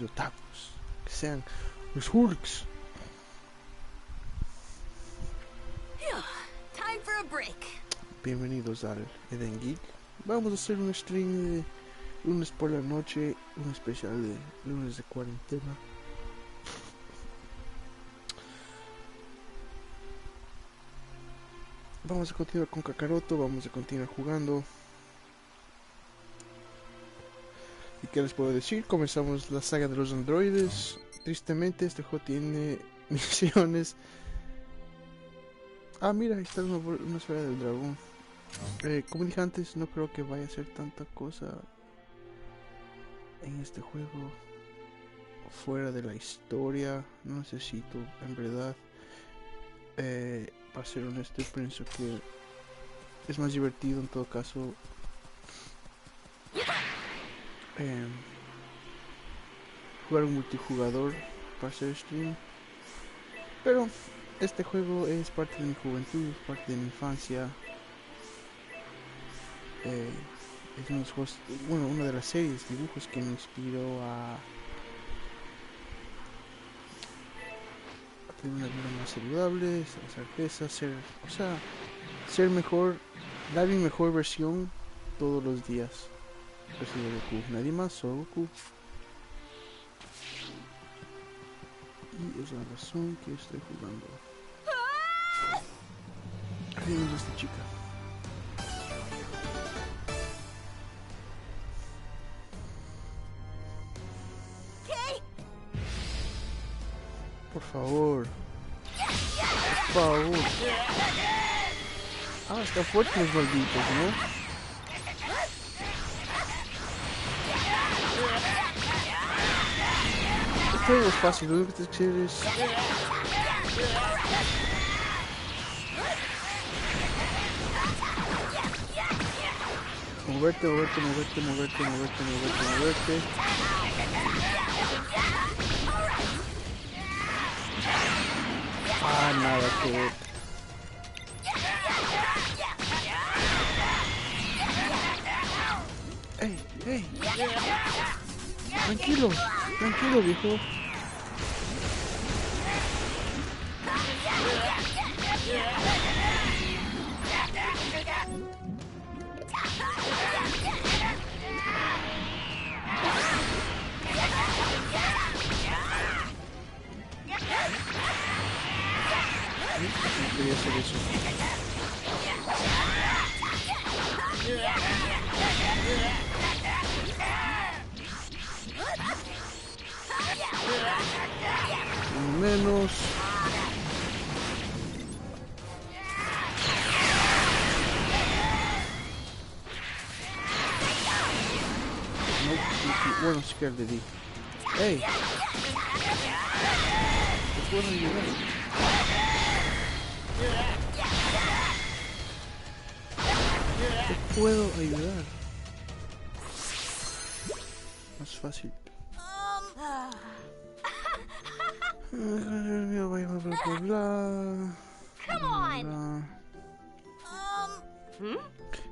de otakus, que sean los Hulks. Time for a break. Bienvenidos al Eden Geek. Vamos a hacer un stream de lunes por la noche, un especial de lunes de cuarentena. Vamos a continuar con Kakaroto, vamos a continuar jugando. ¿Y qué les puedo decir? Comenzamos la saga de los androides. Tristemente este juego tiene misiones. Ah, mira, ahí está una esfera del dragón. Como dije antes, no creo que vaya a ser tanta cosa en este juego fuera de la historia. No necesito, en verdad. Para ser honesto, pienso que es más divertido en todo caso jugar un multijugador para hacer stream. Pero este juego es parte de mi juventud, parte de mi infancia. Es uno de los juegos, bueno, una de las series de dibujos que me inspiró a tener una vida más saludable, hacer pesas, ser mejor, dar mi mejor versión todos los días. Yo soy Goku, nadie más, solo Goku. Y es la razón que estoy jugando. Ahí viene esta chica. Por favor. Por favor. Ah, están fuertes los malditos, ¿no? Este juego es fácil, lo único que tienes que hacer es... moverte. Ah, nada que ver. Ey. Tranquilo, viejo. No quería hacer eso. Menos. No, bueno, sí que le di. ¡Ey! ¿Te puedo ayudar? Te puedo ayudar. Más fácil.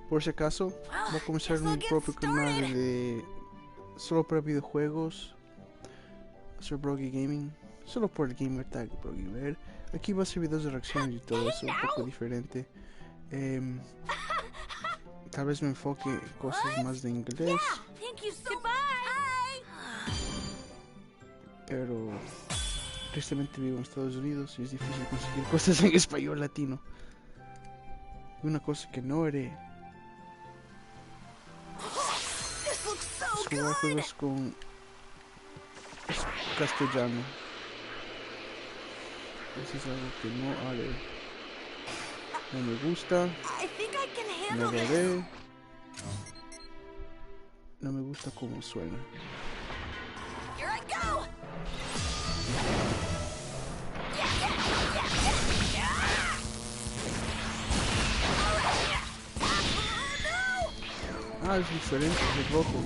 Por si acaso, voy a comenzar mi propio canal de solo para videojuegos, Sir Brogy Gaming, solo por el gamer tag Brogy Ver. Aquí va a ser videos de reacciones y todo eso, un poco diferente. Tal vez me enfoque en cosas más de inglés, pero tristemente vivo en Estados Unidos y es difícil conseguir cosas en español latino. Una cosa que no haré es jugar juegos con castellano. Eso es algo que no haré. No me gusta. No lo haré. No me gusta cómo suena. Ah, es diferente, es rojo.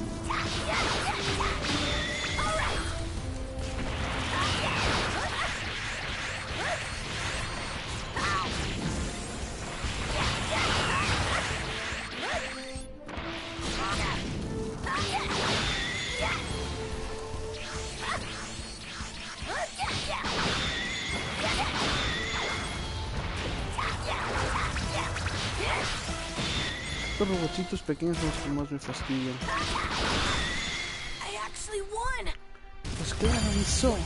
Estos robotitos pequeños son los que más me fastidian. Pues claro,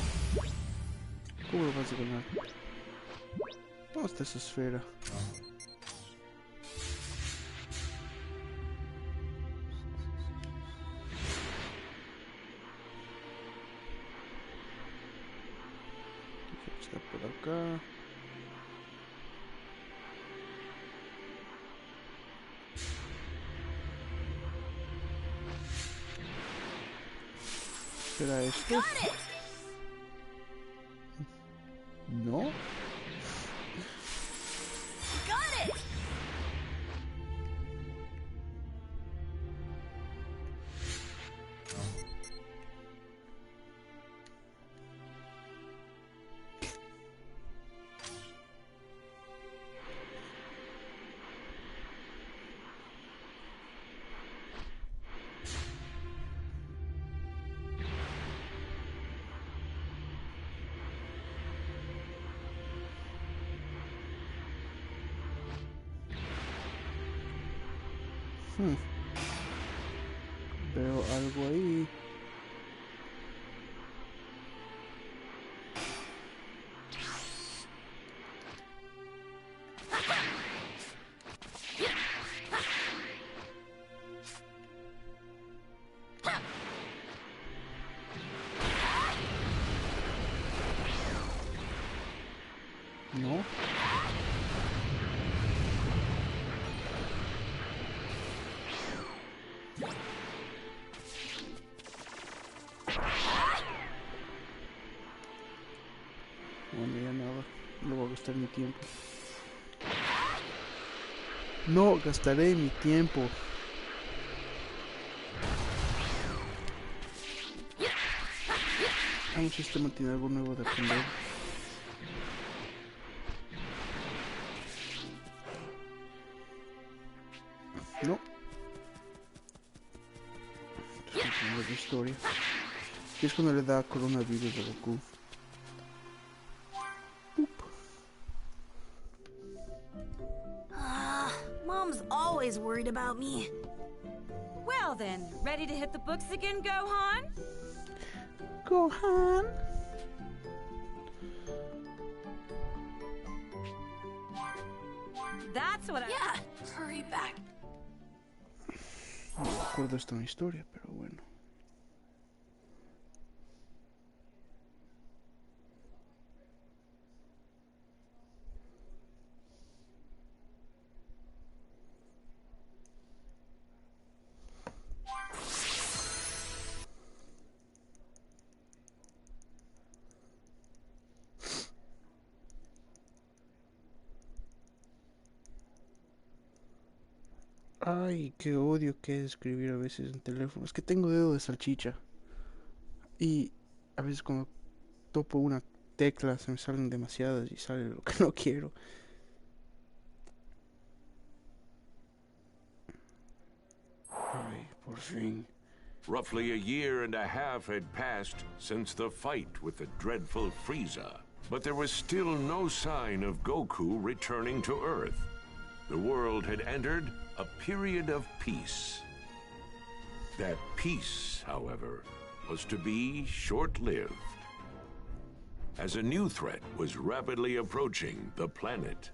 ¿cómo lo vas a ganar? ¿Dónde está esa esfera? Está por acá. ¿Será esto? ¿No? Veo algo ahí. No. Bueno, ya nada. No voy a gastar mi tiempo. No gastaré mi tiempo. Un sistema tiene algo nuevo de aprender. No. Esto es una nueva historia. Y es cuando le da coronavirus a Goku. Mom's always worried about me. Well then, ready to hit the books again, Gohan? Gohan. That's what I... Yeah, hurry back. No recuerdo esta historia, pero bueno. Ay, qué odio que es escribir a veces en teléfono. Es que tengo dedo de salchicha. Y a veces cuando topo una tecla se me salen demasiadas y sale lo que no quiero. Ay, por fin. Roughly a year and a half had passed since the fight with the dreadful Frieza. But there was still no sign of Goku returning to Earth. The world had entered a period of peace. That peace, however, was to be short-lived, as a new threat was rapidly approaching the planet.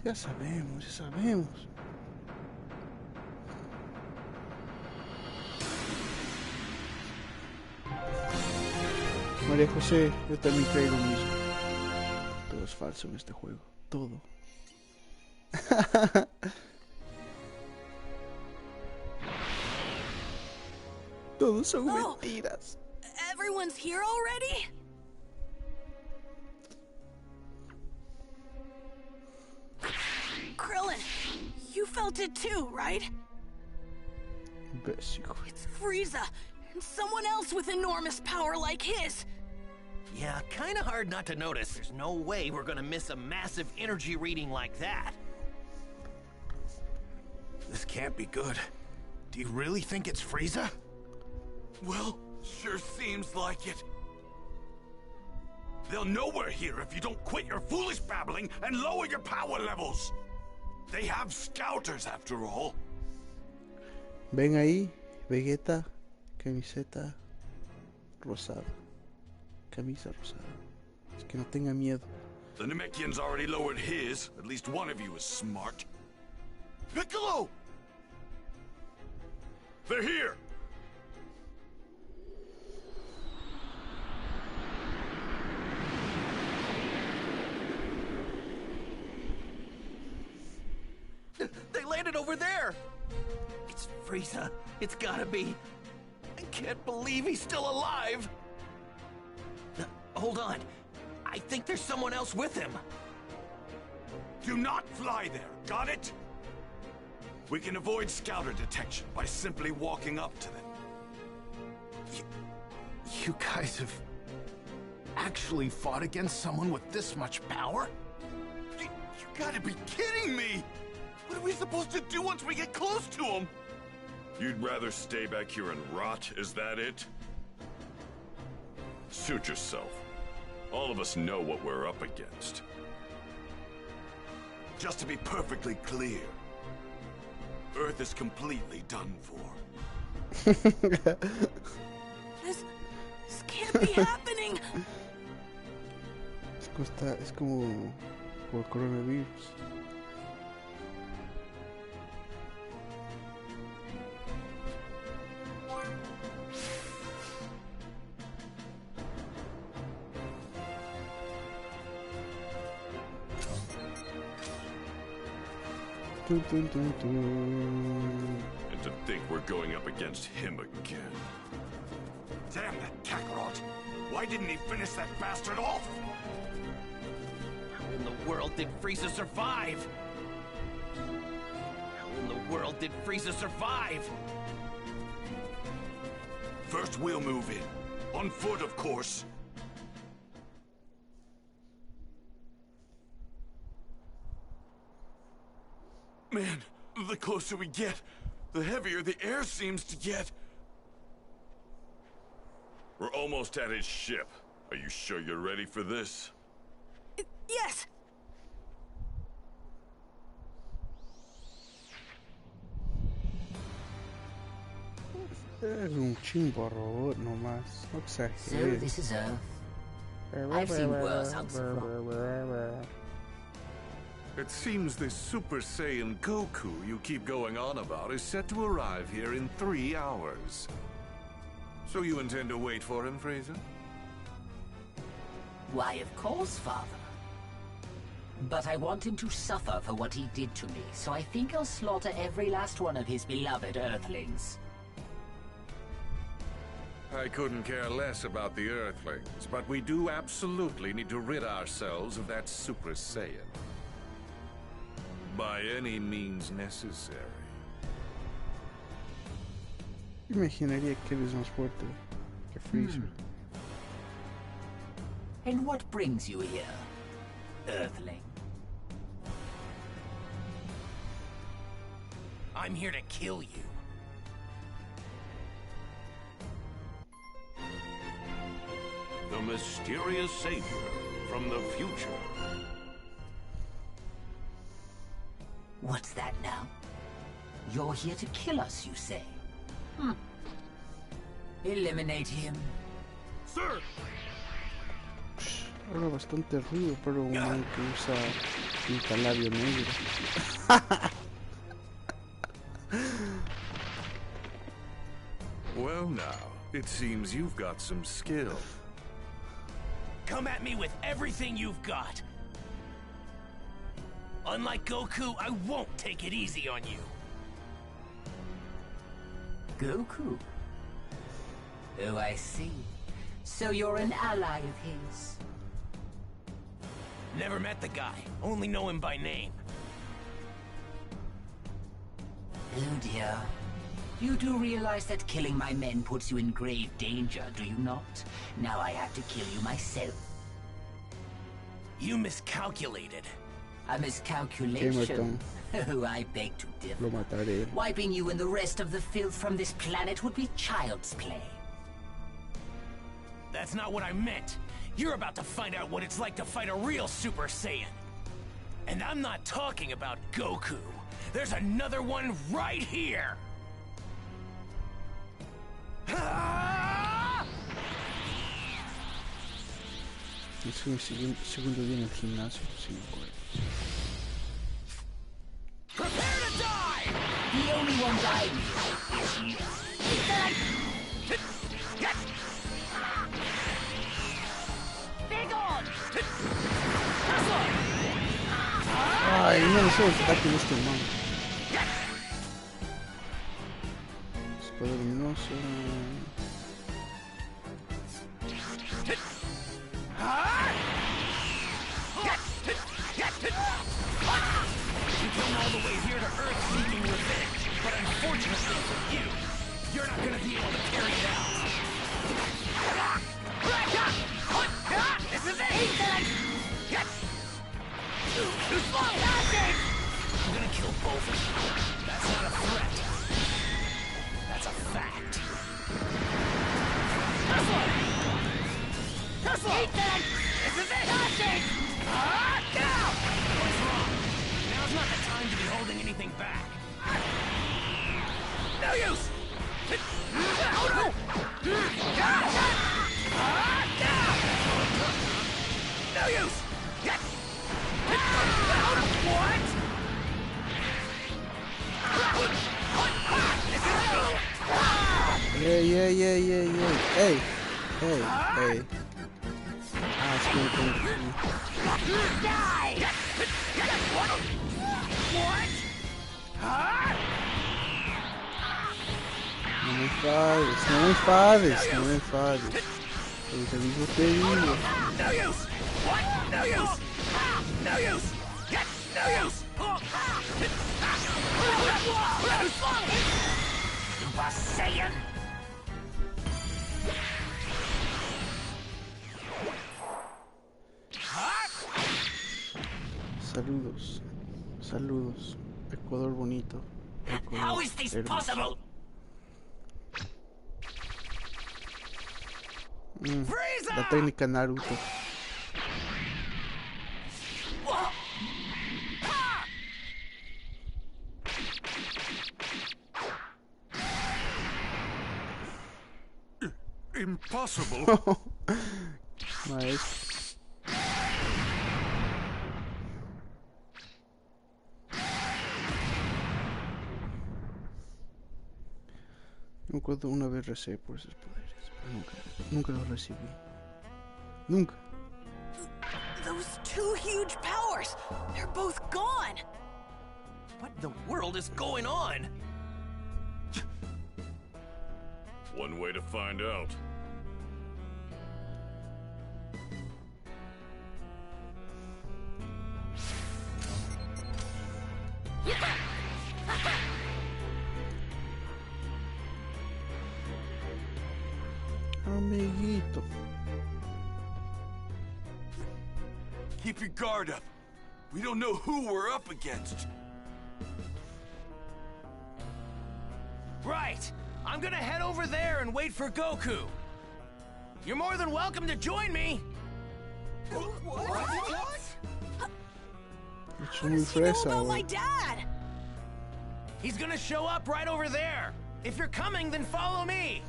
Ya sabemos, ya sabemos. María José, yo también creo lo mismo. Todo es falso en este juego. Todo. Todos son mentiras. Everyone's here already? Krillin, you felt it too, right? Imbécil. It's Frieza, and someone else with enormous power like his. Yeah, kinda hard not to notice. There's no way we're gonna miss a massive energy reading like that. This can't be good. Do you really think it's Frieza? Well, sure seems like it. They'll know we're here if you don't quit your foolish babbling and lower your power levels. They have scouters, after all. Ven ahí, Vegeta, camiseta rosada. Camisa rosada. Es que no tenga miedo. The Namekian's already lowered his. At least one of you is smart. Piccolo! They're here! They landed over there! It's Frieza. It's gotta be. I can't believe he's still alive! Hold on. I think there's someone else with him. Do not fly there, got it? We can avoid scouter detection by simply walking up to them. You guys have actually fought against someone with this much power? You gotta be kidding me! What are we supposed to do once we get close to him? You'd rather stay back here and rot, is that it? Suit yourself. All of us know what we're up against. Just to be perfectly clear, Earth is completely done for. This can't be happening. Es como el coronavirus. And to think we're going up against him again. Damn that Kakarot! Why didn't he finish that bastard off? How in the world did Frieza survive? How in the world did Frieza survive? First we'll move in. On foot, of course. Man, the closer we get, the heavier the air seems to get. We're almost at his ship. Are you sure you're ready for this? Yes. Es un chimbo robot nomás. No So exageres. this is Earth. I've seen worse hunks of rock. It seems this Super Saiyan Goku you keep going on about is set to arrive here in 3 hours. So you intend to wait for him, Frieza? Why, of course, Father. But I want him to suffer for what he did to me, so I think I'll slaughter every last one of his beloved Earthlings. I couldn't care less about the Earthlings, but we do absolutely need to rid ourselves of that Super Saiyan. By any means necessary. Imaginaría que él es más fuerte que Freezer. And what brings you here, Earthling? I'm here to kill you. The mysterious savior from the future. What's that now? You're here to kill us, you say? Eliminate him. Sir! Habla bastante ruido, pero un man que usa un calabio negro. Well now, it seems you've got some skill. Come at me with everything you've got. Unlike Goku, I won't take it easy on you. Goku? Oh, I see. So you're an ally of his. Never met the guy, only know him by name. Oh dear. You do realize that killing my men puts you in grave danger, do you not? Now I have to kill you myself. You miscalculated. A miscalculation? Oh, I beg to differ. Lo mataré. Wiping you and the rest of the filth from this planet would be child's play. That's not what I meant. You're about to find out what it's like to fight a real Super Saiyan. And I'm not talking about Goku. There's another one right here! Es mi segundo día en el gimnasio, sin juegos. Prepare to die! The only one dying Big on! Ay, no me sé el ataque de este man. Espada luminosa. You came all the way here to Earth seeking revenge, but unfortunately for you, you're not gonna be able to carry it out. This is it! Too slow! I'm gonna kill both of you. That's not a threat. That's a fact. Tesla! Tesla! This is it! Now! What's wrong? Now's not the time to be holding anything back. No use! Oh no! No use! What? Yeah. Hey. Ah, es que no tengo que ir. Die! What? No me enfades. Pero te digo, No use! What? No use! No use! No use! Super Saiyan! Saludos. Ecuador bonito. Ecuador How is this hermoso. possible? La técnica Naruto. Impossible. Maestro. Me acuerdo una vez recé por esos poderes, pero nunca los recibí. Nunca. Those two huge powers, they're both gone. What in the world is going on? One way to find out. Amiguito. Keep your guard up. We don't know who we're up against. Right! I'm gonna head over there and wait for Goku. You're more than welcome to join me. How does he know about my dad? He's gonna show up right over there. If you're coming, then follow me.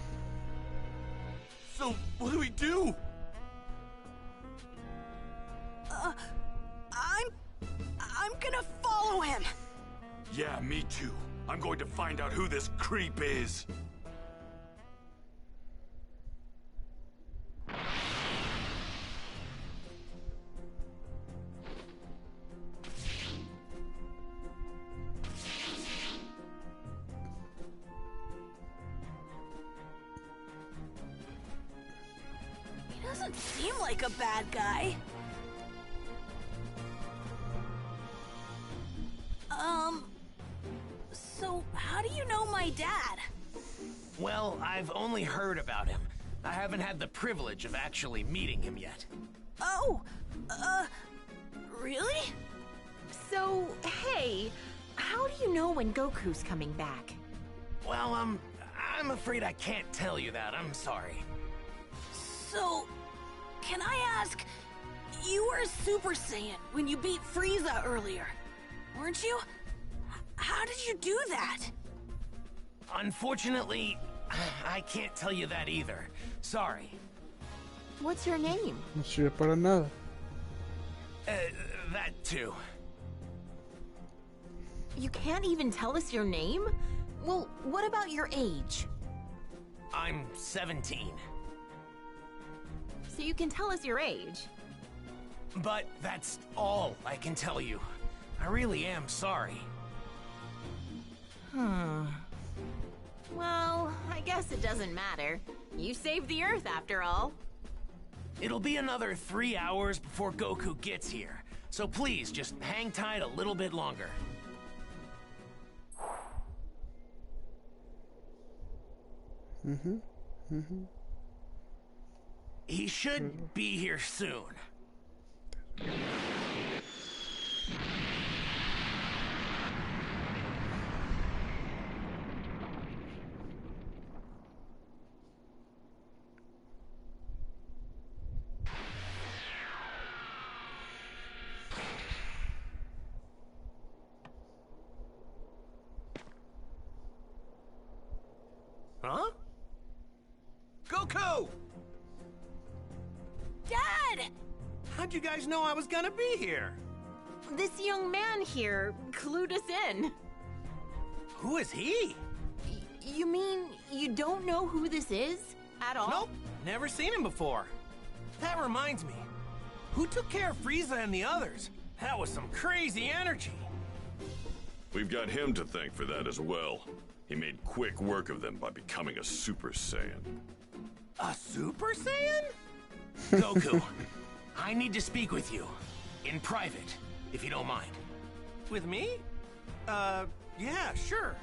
So, what do we do? I'm gonna follow him. Yeah, me too. I'm going to find out who this creep is. He doesn't seem like a bad guy. So how do you know my dad? Well, I've only heard about him. I haven't had the privilege of actually meeting him yet. Oh, really? So, hey, how do you know when Goku's coming back? Well, I'm afraid I can't tell you that. I'm sorry. So, Can I ask, you were a Super Saiyan when you beat Frieza earlier, weren't you? How did you do that? Unfortunately, I can't tell you that either. Sorry. What's your name? No sirve para nada. That too. You can't even tell us your name? Well, what about your age? I'm 17. So you can tell us your age. But that's all I can tell you. I really am sorry. Well, I guess it doesn't matter. You saved the Earth after all. It'll be another 3 hours before Goku gets here. So please, just hang tight a little bit longer. He should be here soon. Huh? Goku! Dad! How'd you guys know I was gonna be here? This young man here clued us in. Who is he? You mean you don't know who this is at all? Nope, never seen him before. That reminds me. Who took care of Frieza and the others? That was some crazy energy. We've got him to thank for that as well. He made quick work of them by becoming a Super Saiyan. A Super Saiyan? Goku, I need to speak with you. In private, if you don't mind. With me? Yeah, sure.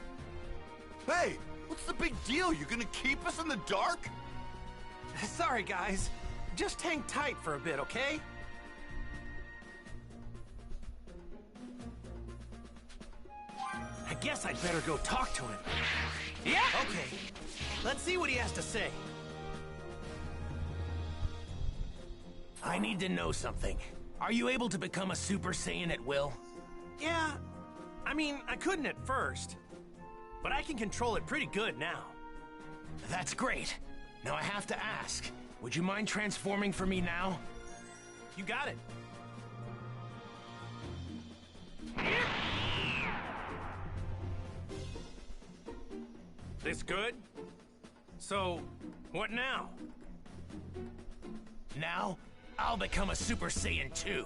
Hey, what's the big deal? You gonna keep us in the dark? Sorry, guys. Just hang tight for a bit, okay? I guess I'd better go talk to him. Yeah? Okay. Let's see what he has to say. I need to know something. Are you able to become a Super Saiyan at will? Yeah. I mean, I couldn't at first. But I can control it pretty good now. That's great. Now I have to ask. Would you mind transforming for me now? You got it. This good? So, what now? Now, I'll become a Super Saiyan 2.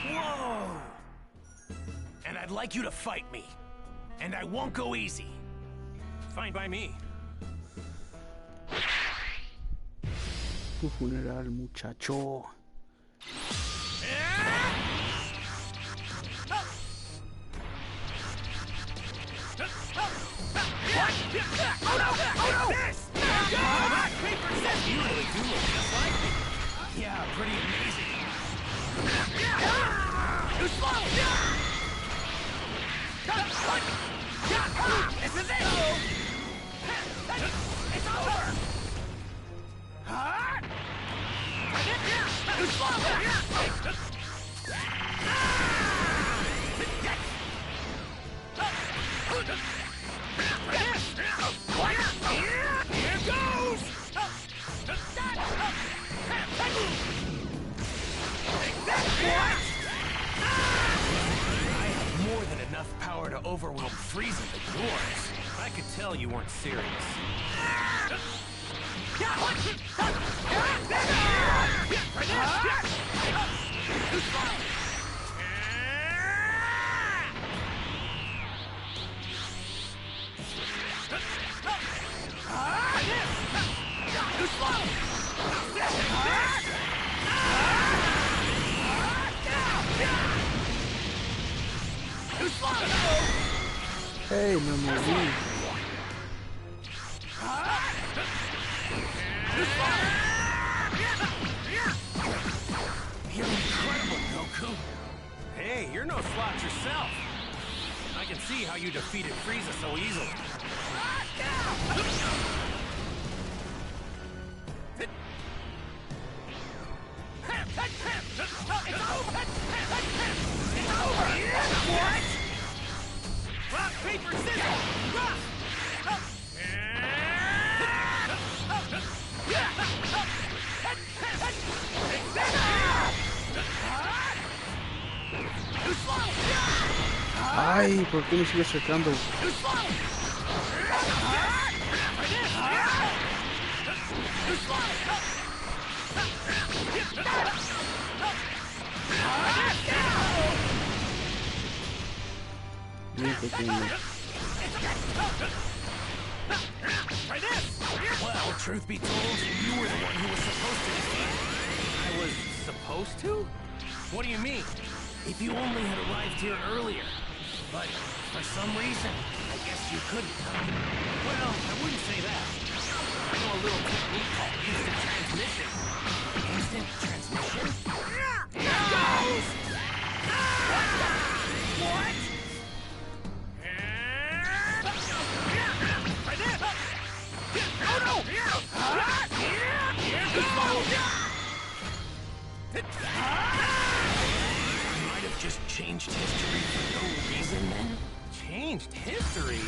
Whoa! And I'd like you to fight me. And I won't go easy. Fine by me. Tu funeral, muchacho. You really do look just like me. Yeah, pretty amazing. Too slow! This is it! It's over! Too slow! Here goes! What? I have more than enough power to overwhelm Frieza with yours. I could tell you weren't serious. Hey, me moví. You're incredible, Goku. Hey, you're no slouch yourself. I can see how you defeated Frieza so easily. paper, scissors! Rock! Ay, ¿por qué me sigue acercando? Bien pequeño. Well, truth be told, you were the one who was supposed to defeat. I was supposed to? What do you mean? If you only had arrived here earlier. But for some reason, I guess you couldn't. Well, I wouldn't say that. I know a little technique called instant transmission. Instant transmission? What? Oh no! I might have just changed history for no reason then. Changed history?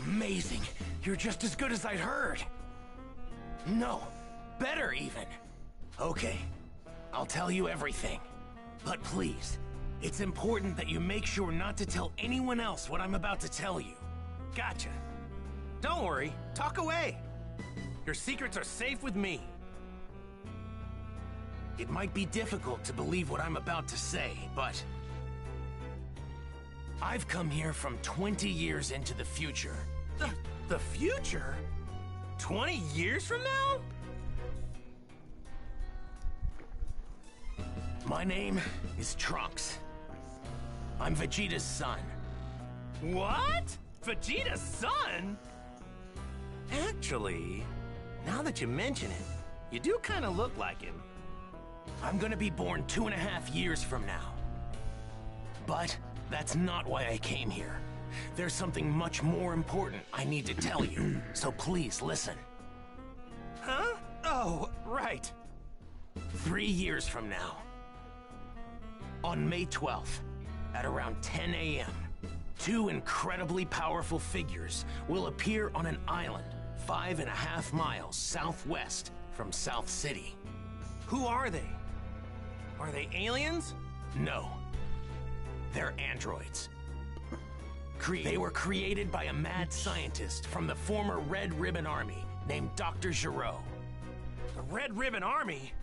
Amazing. You're just as good as I'd heard. No, better even. Okay, I'll tell you everything. But please, it's important that you make sure not to tell anyone else what I'm about to tell you. Gotcha. Don't worry, talk away. Your secrets are safe with me. It might be difficult to believe what I'm about to say, but I've come here from 20 years into the future. The future? 20 years from now? My name is Trunks. I'm Vegeta's son. What? Vegeta's son? Actually, now that you mention it, you do kind of look like him. I'm gonna be born 2.5 years from now. But that's not why I came here. There's something much more important I need to tell you, so please listen. Huh? Oh, right. 3 years from now, on May 12th, at around 10 a.m., 2 incredibly powerful figures will appear on an island 5.5 miles southwest from South City. Who are they? Are they aliens? No. They're androids. They were created by a mad scientist from the former Red Ribbon Army named Dr. Giraud. The Red Ribbon Army?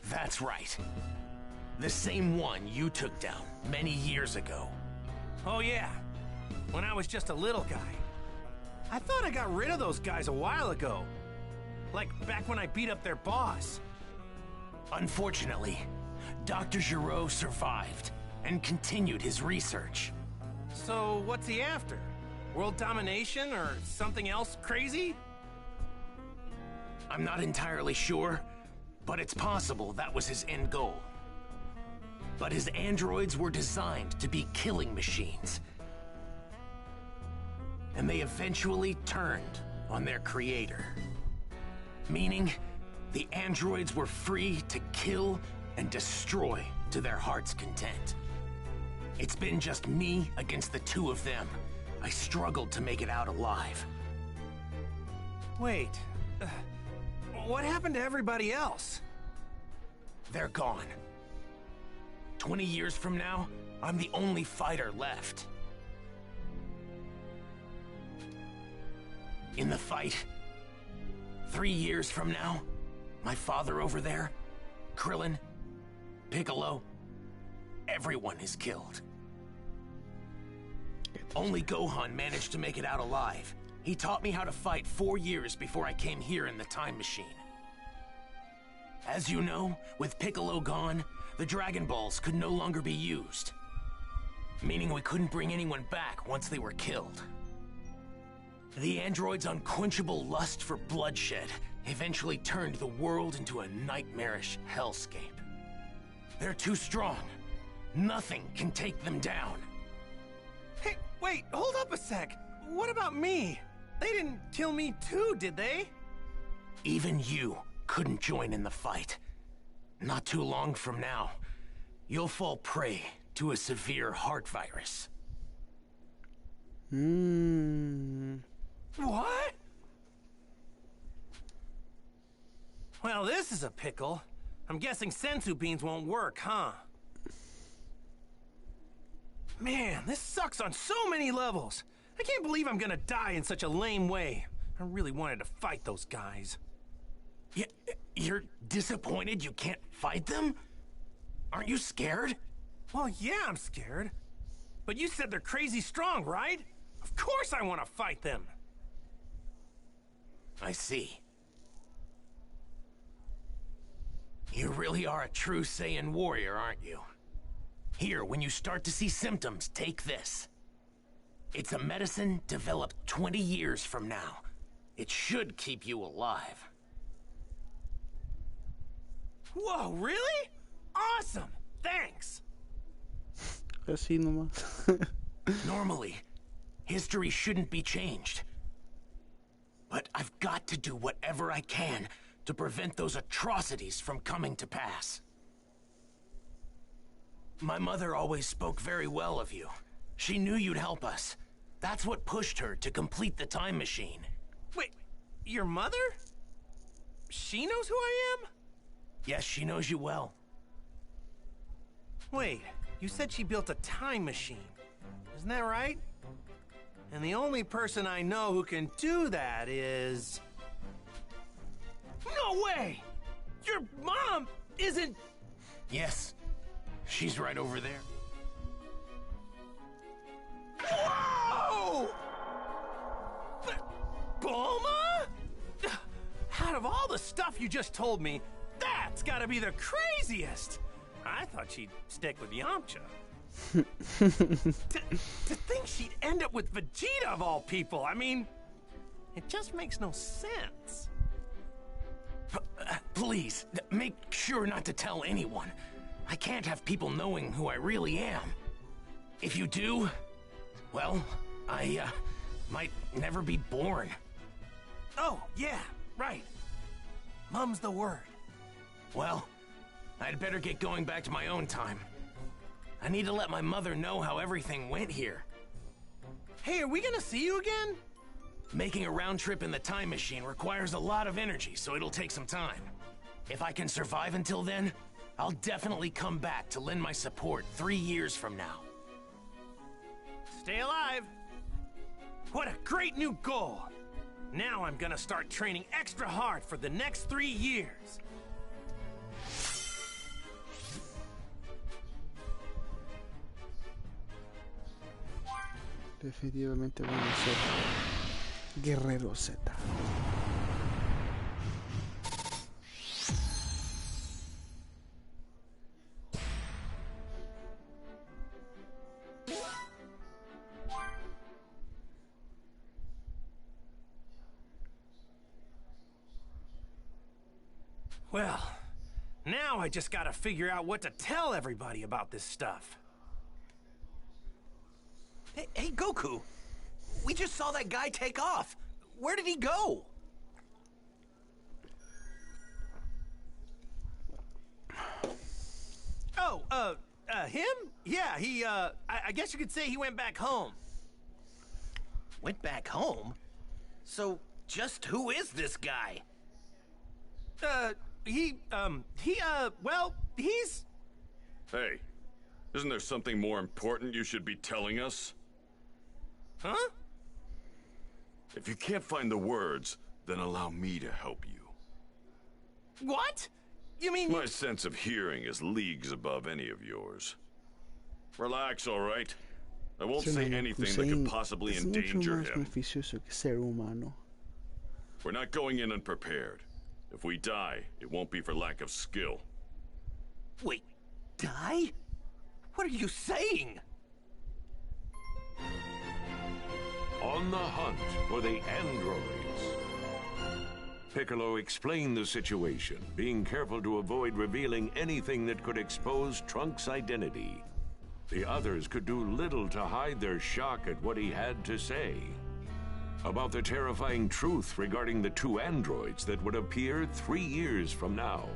That's right. The same one you took down many years ago. Oh yeah, when I was just a little guy. I thought I got rid of those guys a while ago. Like back when I beat up their boss. Unfortunately, Dr. Giraud survived and continued his research. So what's he after? World domination or something else crazy? I'm not entirely sure, but it's possible that was his end goal. But his androids were designed to be killing machines. And they eventually turned on their creator. Meaning, the androids were free to kill and destroy to their heart's content. It's been just me against the 2 of them. I struggled to make it out alive. Wait, what happened to everybody else? They're gone. 20 years from now, I'm the only fighter left. In the fight, 3 years from now, my father over there, Krillin, Piccolo, everyone is killed. Only Gohan managed to make it out alive. He taught me how to fight 4 years before I came here in the time machine. As you know, with Piccolo gone, the Dragon Balls could no longer be used. Meaning we couldn't bring anyone back once they were killed. The android's unquenchable lust for bloodshed eventually turned the world into a nightmarish hellscape. They're too strong. Nothing can take them down. Hey, wait, hold up a sec. What about me? They didn't kill me too, did they? Even you couldn't join in the fight. not too long from now, you'll fall prey to a severe heart virus. What? Well, this is a pickle. I'm guessing senzu beans won't work, huh? Man, this sucks on so many levels. I can't believe I'm gonna die in such a lame way. I really wanted to fight those guys. You're disappointed you can't fight them? Aren't you scared? Well, yeah, I'm scared. But you said they're crazy strong, right? Of course I want to fight them. I see. You really are a true Saiyan warrior, aren't you? Here, when you start to see symptoms, take this. It's a medicine developed 20 years from now. It should keep you alive. Whoa, really? Awesome! Thanks! Así nomás. Normally, history shouldn't be changed. But I've got to do whatever I can to prevent those atrocities from coming to pass. My mother always spoke very well of you. She knew you'd help us. That's what pushed her to complete the time machine. Wait, your mother? She knows who I am? Yes, she knows you well. Wait, you said she built a time machine. Isn't that right? And the only person I know who can do that is... No way! Your mom isn't... Yes, she's right over there. Whoa! Bulma? Out of all the stuff you just told me, that's gotta be the craziest! I thought she'd stick with Yamcha. To think she'd end up with Vegeta of all people, I mean, it just makes no sense. Please, make sure not to tell anyone. I can't have people knowing who I really am. If you do, well, I, might never be born. Oh, yeah, right. Mum's the word. Well, I'd better get going back to my own time. I need to let my mother know how everything went here. Hey, are we gonna see you again? Making a round trip in the time machine requires a lot of energy, so it'll take some time. If I can survive until then, I'll definitely come back to lend my support 3 years from now. Stay alive! What a great new goal! Now I'm gonna start training extra hard for the next 3 years. Definitivamente voy a ser Guerrero Z. Well, now I just gotta figure out what to tell everybody about this stuff. Hey, Goku! We just saw that guy take off. Where did he go? Oh, him? Yeah, he, I guess you could say he went back home. Went back home? So, just who is this guy? Well, he's... Hey, isn't there something more important you should be telling us? Huh? If you can't find the words, then allow me to help you. What? You mean... My sense of hearing is leagues above any of yours. Relax, all right? I won't say anything that could possibly endanger him. We're not going in unprepared. If we die, it won't be for lack of skill. Wait, die? What are you saying? On the hunt for the androids. Piccolo explained the situation, being careful to avoid revealing anything that could expose Trunks' identity. The others could do little to hide their shock at what he had to say. About the terrifying truth regarding the 2 androids that would appear 3 years from now.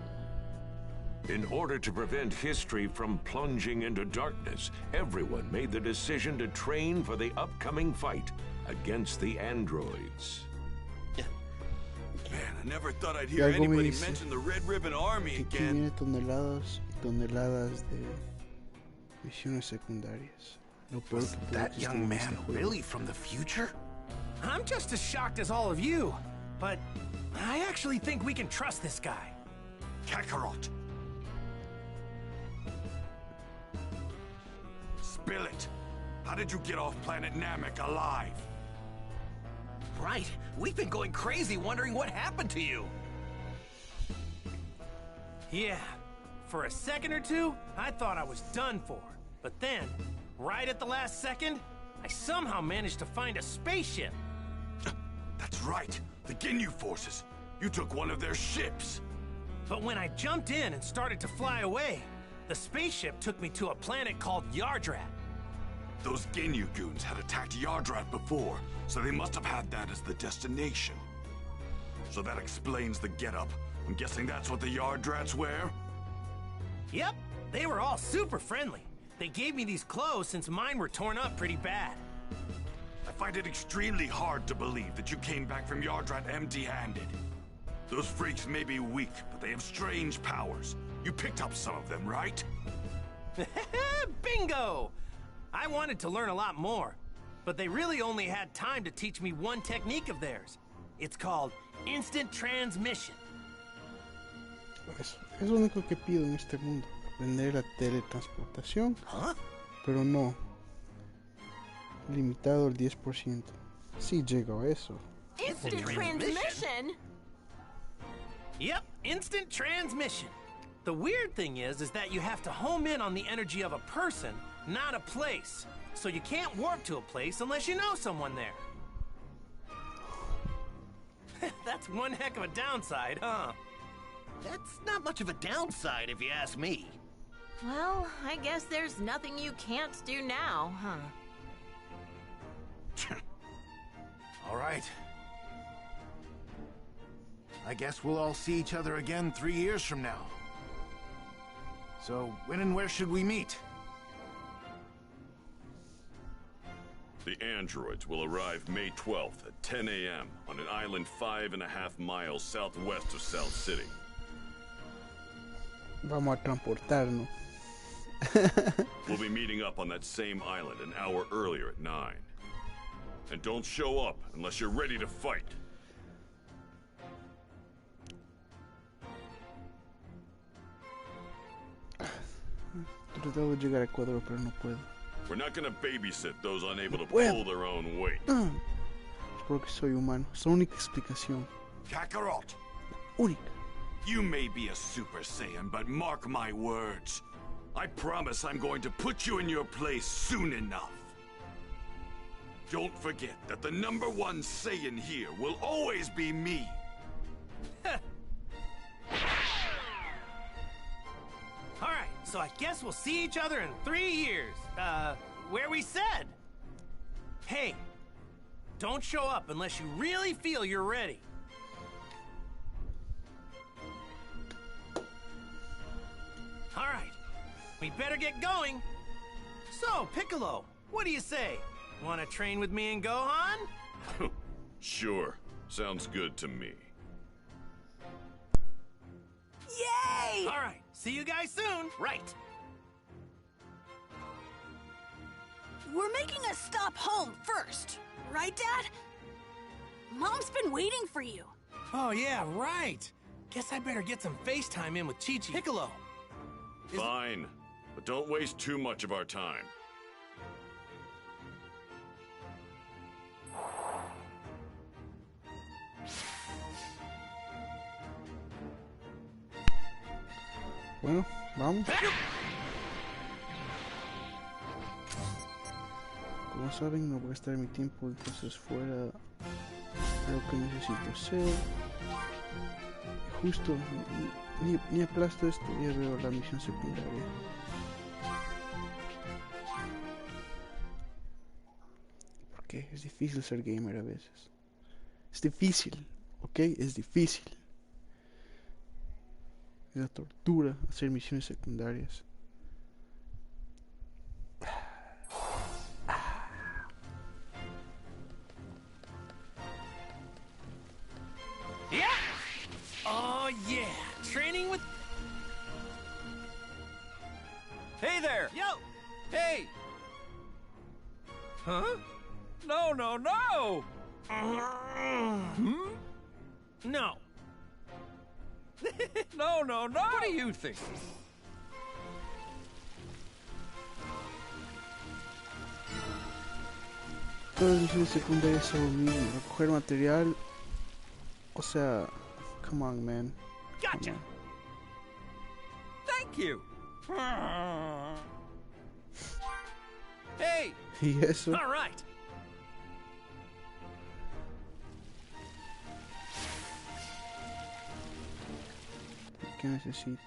In order to prevent history from plunging into darkness, everyone made the decision to train for the upcoming fight against the androids. Man, I never thought I'd hear anybody mention the Red Ribbon Army again. Toneladas y toneladas de misiones secundarias. Was that young man really from the future? I'm just as shocked as all of you, but I actually think we can trust this guy. Kakarot. Spill it. How did you get off planet Namek alive? Right. We've been going crazy wondering what happened to you. Yeah. For a second or two, I thought I was done for. But then, right at the last second, I somehow managed to find a spaceship. That's right. The Ginyu forces. You took one of their ships. But when I jumped in and started to fly away, the spaceship took me to a planet called Yardrat. Those Ginyu goons had attacked Yardrat before, so they must have had that as the destination. So that explains the getup. I'm guessing that's what the Yardrats wear? Yep, they were all super friendly. They gave me these clothes since mine were torn up pretty bad. I find it extremely hard to believe that you came back from Yardrat empty-handed. Those freaks may be weak, but they have strange powers. You picked up some of them, right? Bingo! I wanted to learn a lot more, but they really only had time to teach me one technique of theirs. It's called instant transmission. Es lo único que pido en este mundo, aprender la teletransportación, pero no, limitado al 10%. Sí llego a eso. Instant transmission? Yep, instant transmission. The weird thing is that you have to home in on the energy of a person, not a place. So you can't warp to a place unless you know someone there. That's one heck of a downside, huh? That's not much of a downside if you ask me. Well, I guess there's nothing you can't do now, huh? All right. I guess we'll all see each other again 3 years from now. So, when and where should we meet? The androids will arrive May 12th at 10 a.m. on an island 5.5 miles southwest of South City. Vamos a transportarnos. We'll be meeting up on that same island an hour earlier at 9. And don't show up unless you're ready to fight. Tratado de llegar a Ecuador, pero no puedo. We're not gonna babysit those unable to pull their own weight. Es porque soy humano. Es la única explicación. Kakarot! Única. You may be a Super Saiyan, but mark my words. I promise I'm going to put you in your place soon enough. Don't forget that the #1 Saiyan here will always be me. Alright, so I guess we'll see each other in 3 years. Where we said. Hey, don't show up unless you really feel you're ready. Alright, we better get going. So, Piccolo, what do you say? Want to train with me and Gohan? Sure, sounds good to me. Yay! Alright, see you guys soon. Right. We're making a stop home first, right, Dad? Mom's been waiting for you. Oh, yeah, right. Guess I better get some FaceTime in with Chi-Chi. Piccolo. Fine, but don't waste too much of our time. Bueno, vamos. Como saben, no voy a estar mi tiempo en cosas fuera de lo que necesito hacer. Justo, ni aplasto esto y ya veo la misión secundaria. Porque es difícil ser gamer a veces. Es difícil, ¿ok? Es difícil. Es la tortura hacer misiones secundarias. Yeah! Oh, yeah! Training with... Hey there! Yo! Hey! Huh? No, no, no! Hmm? No. No, no, no! What do you think? Todas las misiones secundarias son lo mismo. Recoger material. O sea, come on, man. Gotcha! Come on. Thank you! Hey! Y eso. All right! ¿Qué necesito?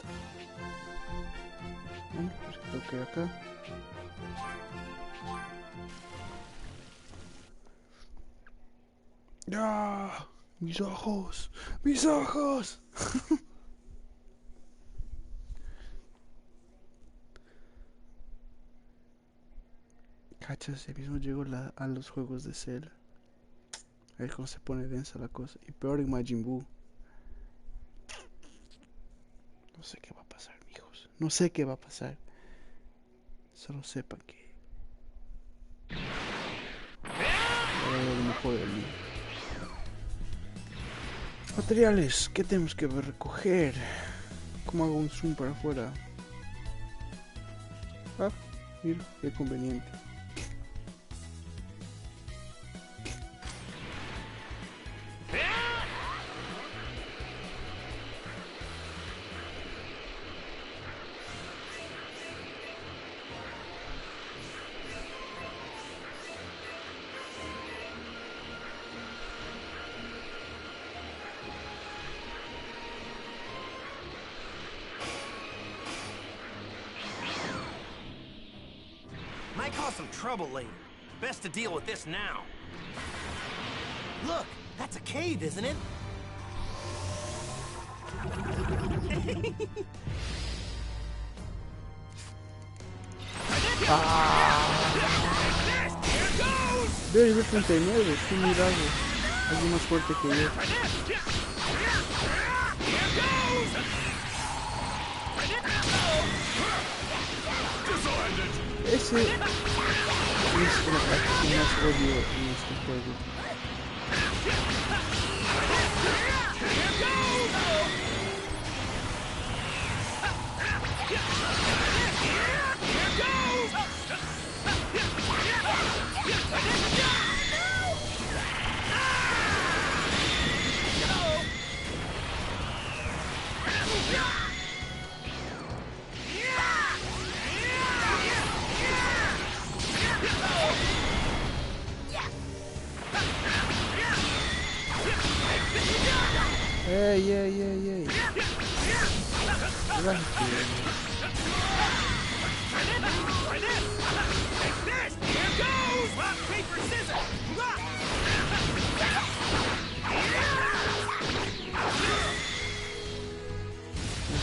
Bueno, pues creo que acá. ¡Ah! ¡Mis ojos! ¡Mis ojos! Cachas, ya mismo llego a los juegos de Cell. A ver cómo se pone densa la cosa. Y peor en Majin Buu. No sé qué va a pasar, mijos. No sé qué va a pasar. Solo sepan que... Ahora lo mejor de mí. Materiales, ¿qué tenemos que recoger? ¿Cómo hago un zoom para afuera? Ah, mira, qué conveniente. Might cause some trouble later. Best to deal with this now. Look, that's a cave, isn't it? Ve, nivel 39, qué mirado. Alguien más fuerte que yo. Ese es una parte que más odio en este juego. Ey, ey, ey, ey.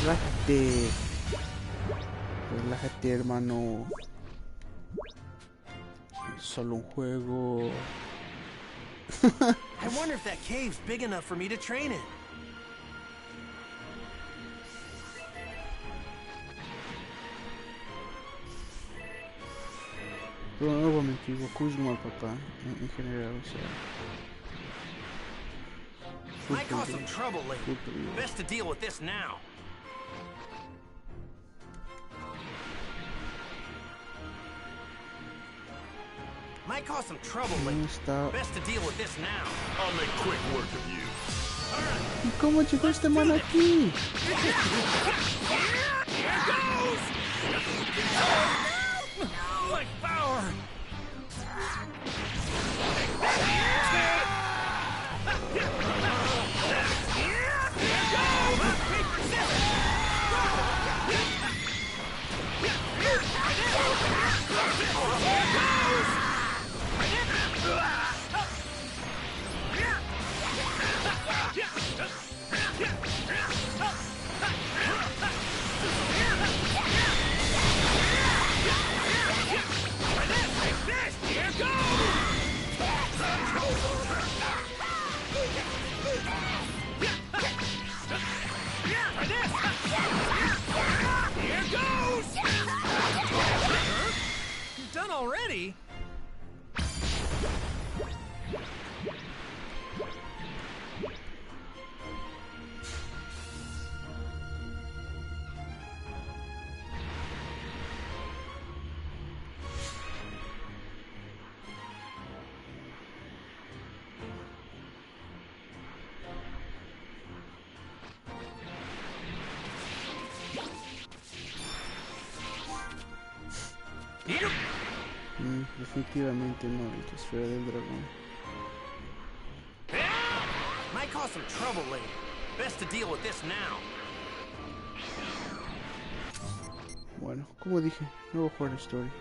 Relájate. Relájate, hermano. Solo un juego. I wonder if that cave's big enough for me to train in. Pero nuevamente, Goku es un mal papá, en general, o sea. Might cause some trouble later. Best to deal with this now. Might cause some trouble later. Best to deal with this now. I'll make quick work of you. ¿Y cómo llegó este man aquí? My power! Here goes! You're done already? Definitivamente no, la esfera del dragón. Might cause some trouble later. Best to deal with this now. Bueno, como dije, no voy a jugar Story.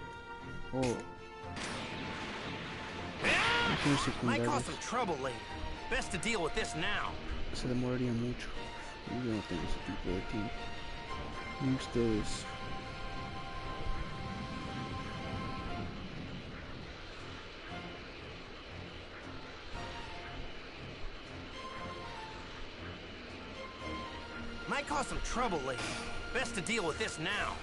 Might cause some trouble later. Best to deal with this now. Se demoraría mucho. Y yo no tengo ese tipo de tiempo. Ni ustedes. Might cause some trouble later. Best to deal with this now.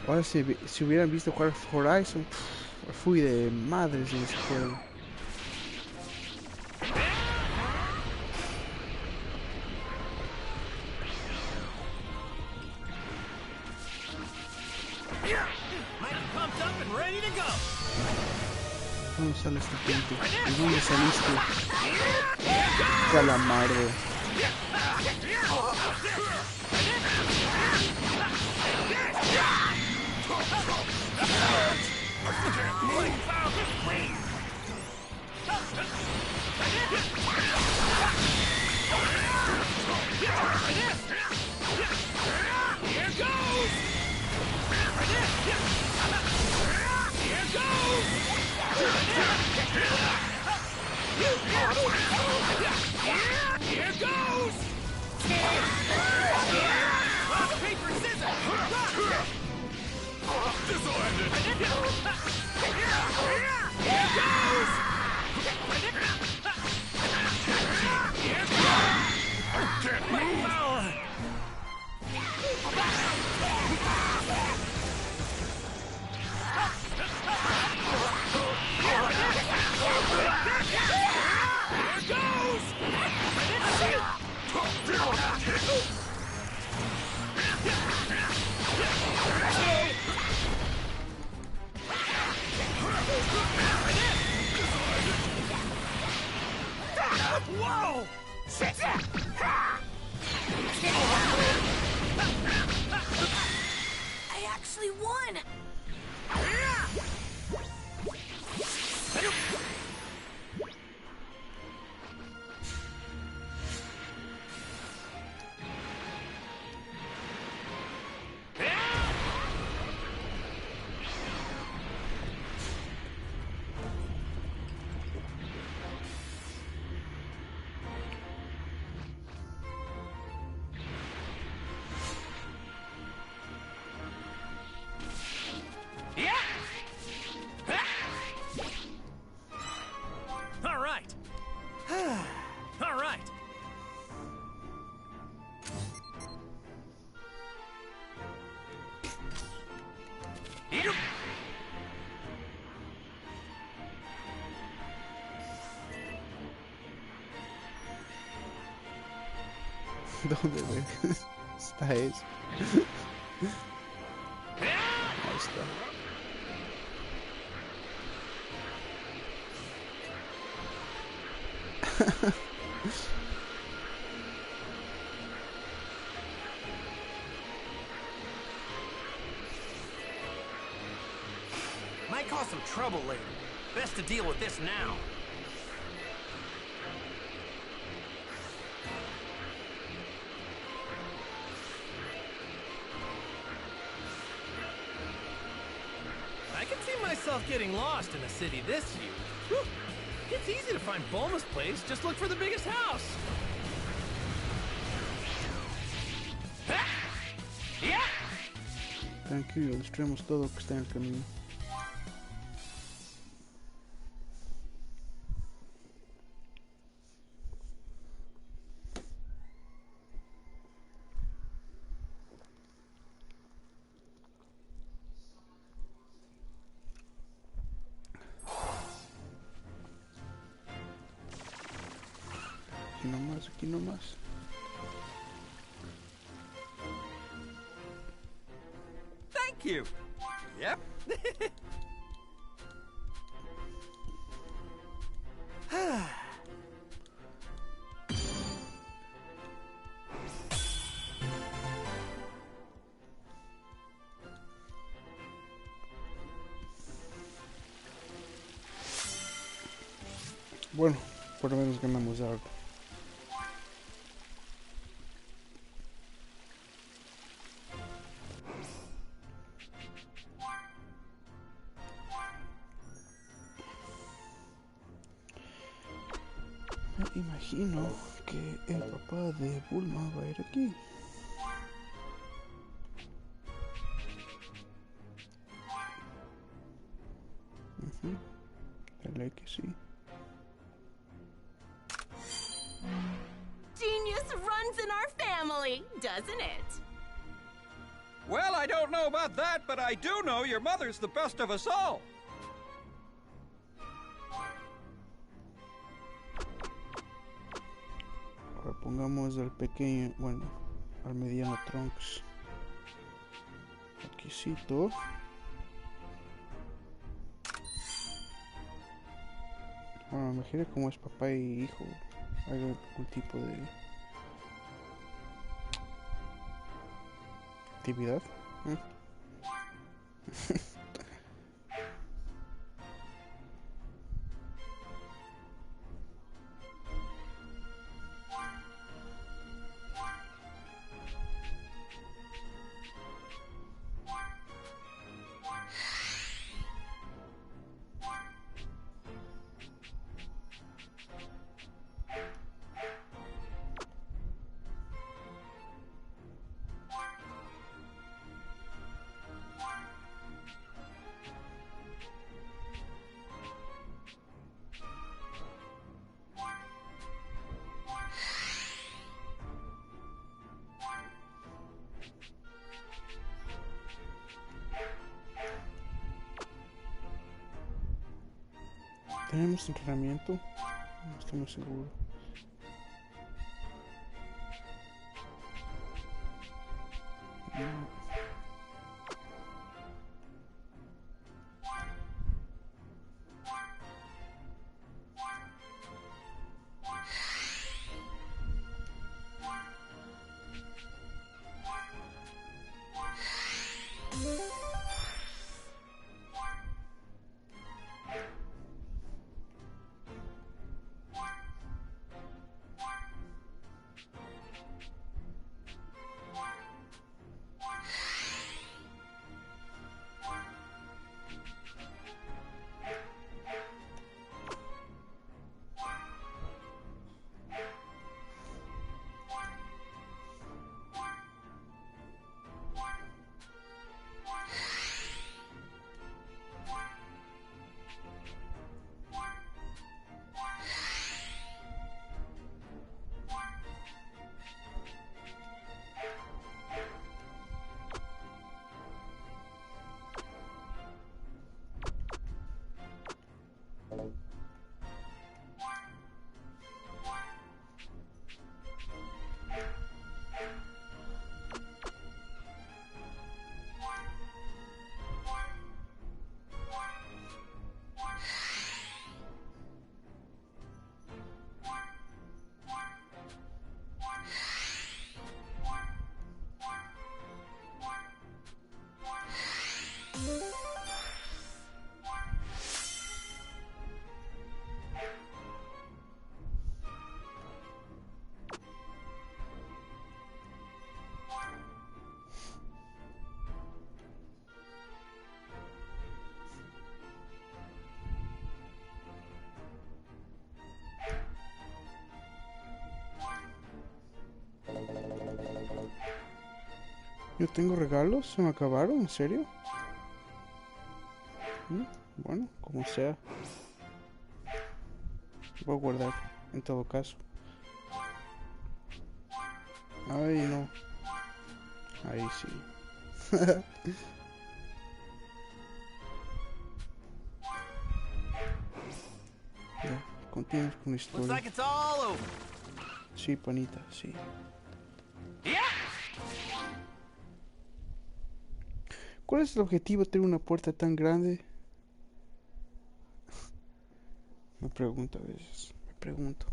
Ahora si hubieran visto jugar Horizon, fui de madres en ese juego. Might be pumped up and ready to go. ¿Dónde sale esta gente? ¿De dónde saliste? Calamardo. Here goes! Here goes! Here goes! Rock, paper, scissors! This'll end it! Here goes! Can't move! Whoa! I actually won! All right. All right. ¿Dónde ves? Está eso. Ahí está. Might cause some trouble later. Best to deal with this now. I can see myself getting lost in a city this huge. Whew. It's easy to find Bulma's place. Just look for the biggest house. Tranquilo, destruimos todo lo que está en el camino. Aquí nomás, aquí nomás. Thank you. Yep. Bueno, por lo menos ganamos algo. Me imagino que el papá de Bulma va a ir aquí. Dale que sí. Genius runs in our family, doesn't it? Well, I don't know about that, but I do know your mother's the best of us all. Ahora pongamos al pequeño, bueno, al mediano Trunks. Aquícito. Bueno, me imagino como es papá y hijo. Hay algún tipo de actividad. ¿Tenemos entrenamiento? No estoy muy seguro. No. Yo tengo regalos, ¿se me acabaron? ¿En serio? Bueno, como sea. Voy a guardar, en todo caso. Ay, no. Ahí sí. Ya, continuamos con la historia. Looks like it's all over. Sí, panita, sí. ¿Cuál es el objetivo de tener una puerta tan grande? Me pregunto a veces, me pregunto.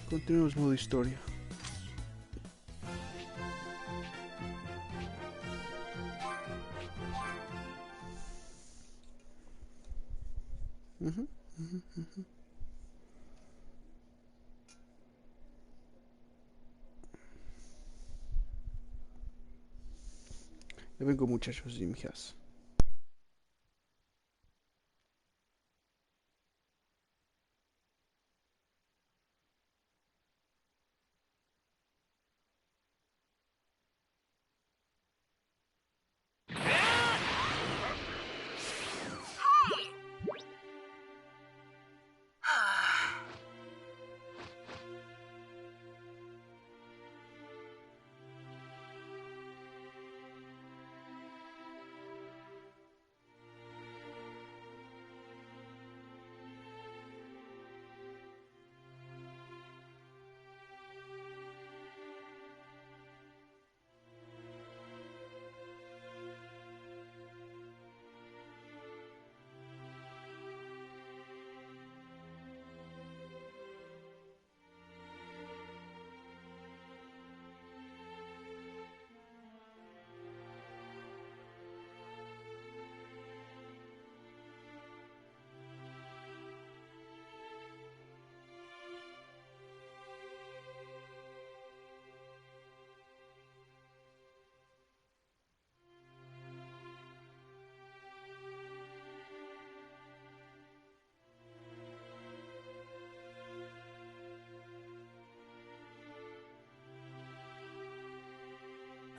Continuamos modo historia. Ya vengo, muchachos y mijas.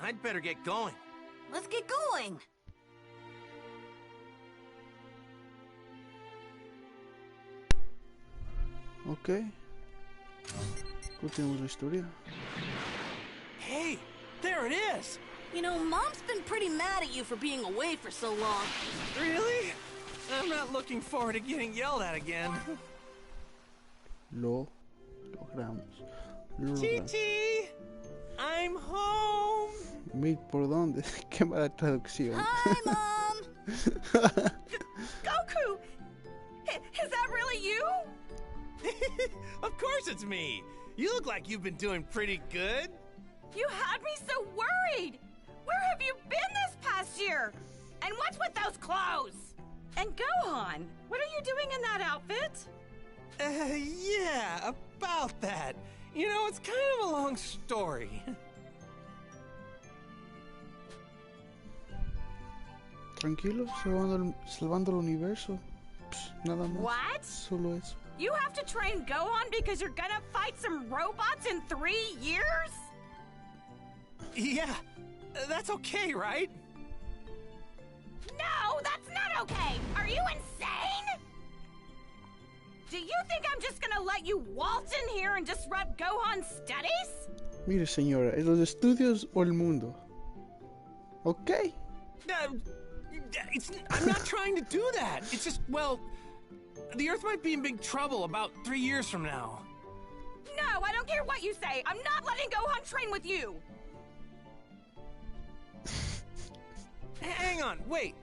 I'd better get going. Let's get going. Ok. Continuamos la historia. Hey, there it is! You know, Mom's been pretty mad at you for being away for so long. Really? I'm not looking forward to getting yelled at again. Lo logramos. Titi! I'm home! Mate, ¿por dónde? Qué mala traducción. Hi, Mom! Goku! Is that really you? Of course it's me! You look like you've been doing pretty good. You had me so worried! Where have you been this past year? And what's with those clothes? And Gohan, what are you doing in that outfit? Yeah, about that. You know, it's kind of a long story. Tranquilo, salvando el universo. Psh, nada más. What? Solo eso. You have to train Gohan because you're gonna fight some robots in 3 years? Yeah, that's okay, right? No, that's not okay! Are you insane? Do you think I'm just gonna let you waltz in here and disrupt Gohan's studies? Mire, señora, ¿es los estudios o el mundo? Ok. I'm not trying to do that. It's just, well, the Earth might be in big trouble about 3 years from now. No, I don't care what you say. I'm not letting Gohan train with you. Hang on, wait.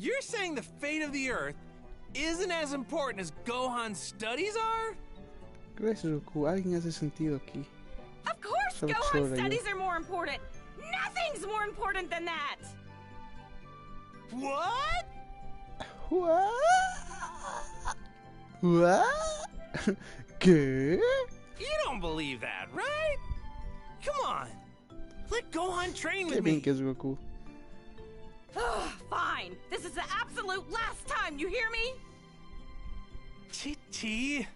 You're saying the fate of the Earth isn't as important as Gohan's studies are? Gracias, Goku. Alguien hace sentido aquí. Of course, Gohan's studies are more important. Nothing's more important than that. What? What? ¿Qué? You don't believe that, right? Come on. Let Gohan train with Qué me. bien que es Goku. Fine. This is the absolute last time, you hear me? Titi.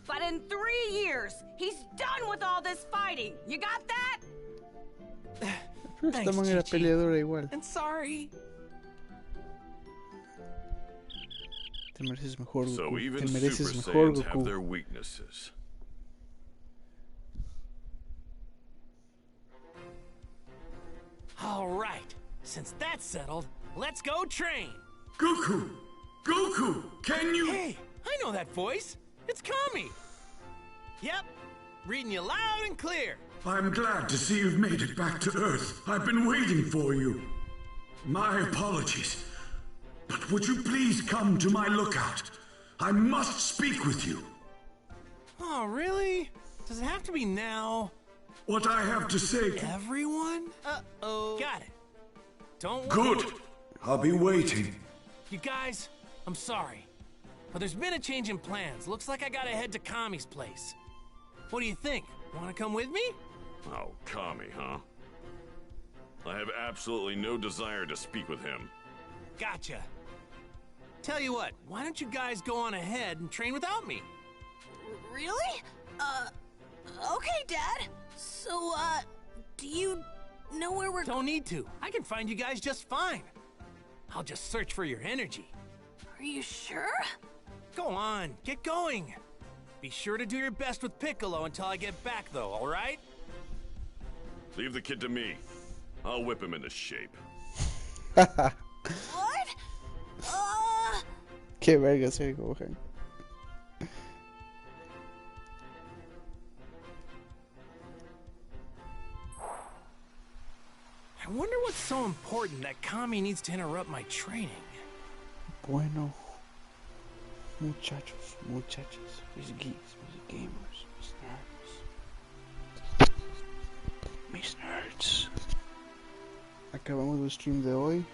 But in 3 years, he's done with all this fighting. You got that? Pero esta man era peleadora igual. And sorry. Te mereces mejor, So Goku. even Te mereces Super mejor, Saiyans have Goku. their weaknesses. All right. Since that's settled, let's go train. Goku! Goku! Can you... Hey, I know that voice. It's Kami. Yep. Reading you loud and clear. I'm glad to see you've made it back to Earth. I've been waiting for you. My apologies. But would you please come to my lookout? I must speak with you. Oh, really? Does it have to be now? What I have to say... Everyone? Uh-oh. Got it. Don't Good. worry. I'll be waiting. You guys, I'm sorry. But there's been a change in plans. Looks like I gotta head to Kami's place. What do you think? Wanna come with me? Oh, Kami, huh? I have absolutely no desire to speak with him. Gotcha. Tell you what, why don't you guys go on ahead and train without me? Really? Okay, Dad. So, do you know where we're... Don't need to. I can find you guys just fine. I'll just search for your energy. Are you sure? Go on, get going. Be sure to do your best with Piccolo until I get back, though, all right? Leave the kid to me. I'll whip him into shape. What? Qué verga se cogen. I wonder what's so important that Kami needs to interrupt my training. Bueno, muchachos, mis geeks, mis gamers, mis nerds. Acabamos el stream de hoy.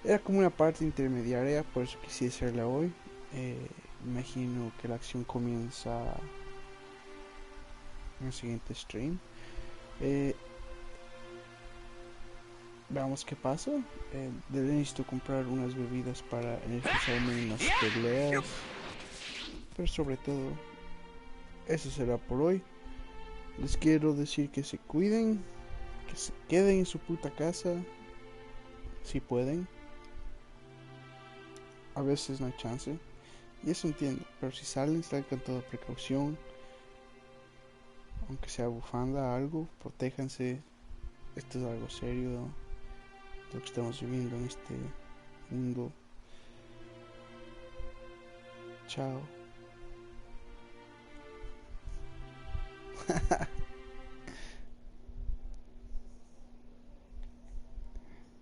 Era como una parte intermediaria, por eso quise hacerla hoy. Imagino que la acción comienza en el siguiente stream. Veamos qué pasa. Necesito comprar unas bebidas para energizarme en las peleas. Pero sobre todo, eso será por hoy. Les quiero decir que se cuiden, que se queden en su puta casa, si pueden. A veces no hay chance, y eso entiendo, pero si salen con toda precaución, aunque sea bufanda, algo, protéjanse. Esto es algo serio, lo que estamos viviendo en este mundo. Chao.